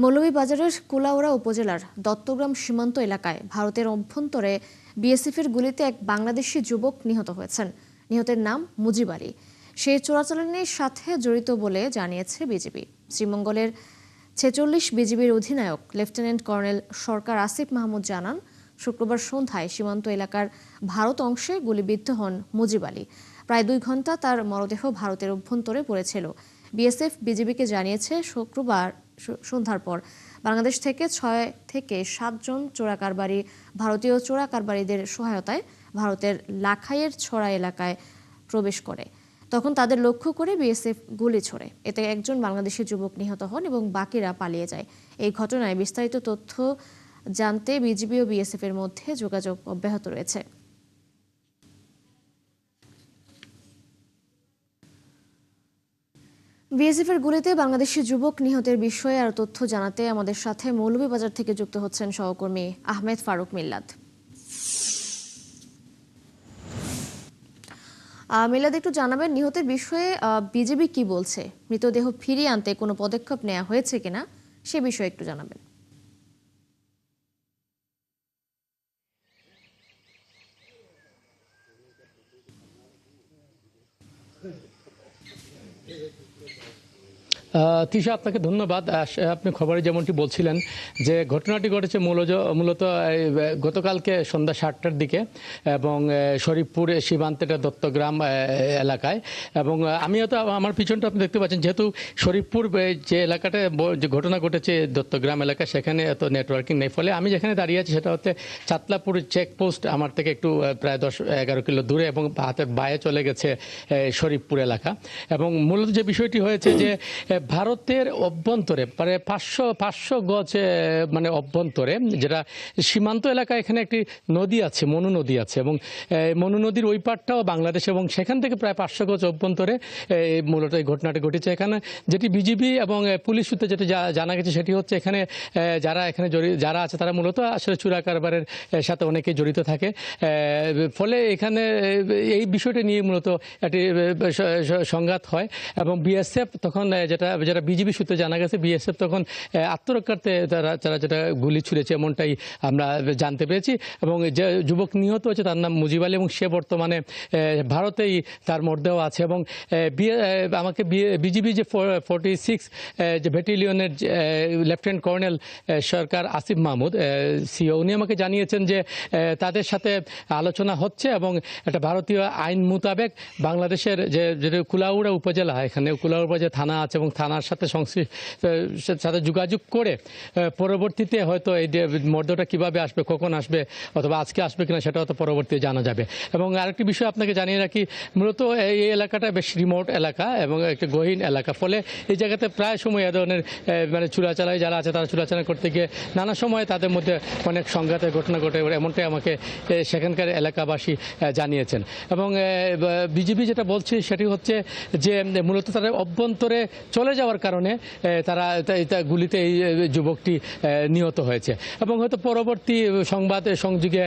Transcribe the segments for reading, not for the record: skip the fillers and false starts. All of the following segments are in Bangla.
মৌলভীবাজারের কুলাউড়া উপজেলার দত্তগ্রাম সীমান্ত এলাকায় ভারতের অভ্যন্তরে বিএসএফের গুলিতে এক বাংলাদেশি যুবক নিহত হয়েছেন। নিহতের নাম মুজিব আলী। সেই চোরাচালানির সাথে জড়িত বলে জানিয়েছে বিজিবি। শ্রীমঙ্গলের ৪৬ বিজিবির অধিনায়ক লেফটেন্যান্ট কর্নেল সরকার আসিফ মাহমুদ জানান, শুক্রবার সন্ধ্যায় সীমান্ত এলাকার ভারত অংশে গুলিবিদ্ধ হন মুজিব আলী। প্রায় ২ ঘণ্টা তার মরদেহ ভারতের অভ্যন্তরে পড়েছিল। বিএসএফ বিজিবিকে জানিয়েছে, শুক্রবার সন্ধ্যার পর বাংলাদেশ থেকে ৬ থেকে ৭ জন চোরাকারবারি ভারতীয় চোরাকারবারিদের সহায়তায় ভারতের লাখাইয়ের ছড়া এলাকায় প্রবেশ করে। তখন তাদের লক্ষ্য করে বিএসএফ গুলি ছোড়ে। এতে একজন বাংলাদেশি যুবক নিহত হন এবং বাকিরা পালিয়ে যায়। এই ঘটনায় বিস্তারিত তথ্য জানতে বিজিবি ও বিএসএফ এর মধ্যে যোগাযোগ অব্যাহত রয়েছে। বিএসএফ এর গুলিতে বাংলাদেশি যুবক নিহতের বিষয়ে আর তথ্য জানাতে আমাদের সাথে মৌলভীবাজার থেকে যুক্ত হচ্ছেন সহকর্মী আহমেদ ফারুক মিল্লাদ। মিল্লাদ, একটু জানাবেন নিহতের বিষয়ে বিজিবি কি বলছে? মৃতদেহ ফিরিয়ে আনতে কোনো পদক্ষেপ নেওয়া হয়েছে কিনা সে বিষয়ে একটু জানাবেন। তিশা, আপনাকে ধন্যবাদ। আপনি খবরে যেমনটি বলছিলেন যে ঘটনাটি ঘটেছে মূলত গতকালকে সন্ধ্যা ৭টার দিকে এবং শরীফপুর সীমান্তের দত্তগ্রাম এলাকায়। এবং আমি হয়তো আমার পিছনটা আপনি দেখতে পাচ্ছেন, যেহেতু শরীফপুর যে এলাকাটা যে ঘটনা ঘটেছে দত্তগ্রাম এলাকা, সেখানে এত নেটওয়ার্কিং নেই, ফলে আমি যেখানে দাঁড়িয়ে আছি সেটা হচ্ছে চাতলাপুর চেকপোস্ট, আমার থেকে একটু প্রায় ১০-১১ কিলো দূরে, এবং হাতের বায়ে চলে গেছে শরীফপুর এলাকা। এবং মূলত যে বিষয়টি হয়েছে যে ভারতের অভ্যন্তরে প্রায় ৫০০ গজ মানে অভ্যন্তরে, যেটা সীমান্ত এলাকা, এখানে একটি নদী আছে, মনু নদী আছে, এবং মনু নদীর ওই পাড়টাও বাংলাদেশ, এবং সেখান থেকে প্রায় ৫০০ গজ অভ্যন্তরে মূলত এই ঘটনাটি ঘটেছে। এখানে যেটি বিজিবি এবং পুলিশ সূত্রে যেটি জানা গেছে সেটি হচ্ছে এখানে যারা আছে তারা মূলত আসলে চোরা কারবারের সাথে অনেকেই জড়িত থাকে। ফলে এখানে এই বিষয়টি নিয়ে মূলত একটি সংঘাত হয় এবং বিএসএফ তখন যেটা বিজিবি সূত্রে জানা গেছে, বিএসএফ তখন আত্মরক্ষার্থে তারা যেটা গুলি ছুড়েছে এমনটাই আমরা জানতে পেরেছি। এবং যে যুবক নিহত হয়েছে তার নাম মুজিব আলী, এবং সে বর্তমানে ভারতেই তার মরদেহ আছে। এবং আমাকে বিজিবি যে 46 যে ব্যাটালিয়নের লেফটেন্যান্ট কর্নেল সরকার আসিফ মাহমুদ সিও, উনি আমাকে জানিয়েছেন যে তাদের সাথে আলোচনা হচ্ছে এবং একটা ভারতীয় আইন মোতাবেক বাংলাদেশের যে কুলাউড়া উপজেলা, এখানে কুলাউড়া উপজেলা থানা আছে, এবং থানার সাথে যোগাযোগ করে পরবর্তীতে হয়তো এই মর্দটা কিভাবে আসবে, কখন আসবে, অথবা আজকে আসবে কিনা সেটা হয়তো পরবর্তীতে জানা যাবে। এবং আরেকটি বিষয় আপনাকে জানিয়ে রাখি, মূলত এই এলাকাটা বেশ রিমোট এলাকা এবং একটা গহীন এলাকা, ফলে এই জায়গাতে প্রায় সময় এ ধরনের মানে চোরাচালাই যারা আছে তারা চোরাচালাই করতে গিয়ে নানা সময় তাদের মধ্যে অনেক সংঘাতের ঘটনা ঘটে, এমনটাই আমাকে সেখানকার এলাকাবাসী জানিয়েছেন। এবং বিজিবি যেটা বলছে সেটি হচ্ছে যে মূলত তারা অভ্যন্তরে চলে যাওয়ার কারণে তারা গুলিতে এই যুবকটি নিহত হয়েছে, এবং হয়তো পরবর্তী সংবাদ সংযোগে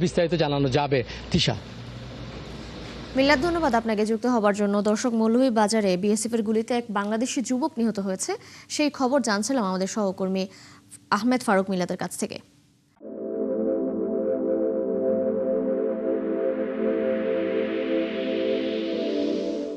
বিস্তারিত জানানো যাবে। তিশা। মিল্লাদ, ধন্যবাদ আপনাকে যুক্ত হবার জন্য। দর্শক, মৌলভীবাজারে বিএসএফ এর গুলিতে এক বাংলাদেশি যুবক নিহত হয়েছে, সেই খবর জানছিলাম আমাদের সহকর্মী আহমেদ ফারুক মিল্লাদের কাছ থেকে।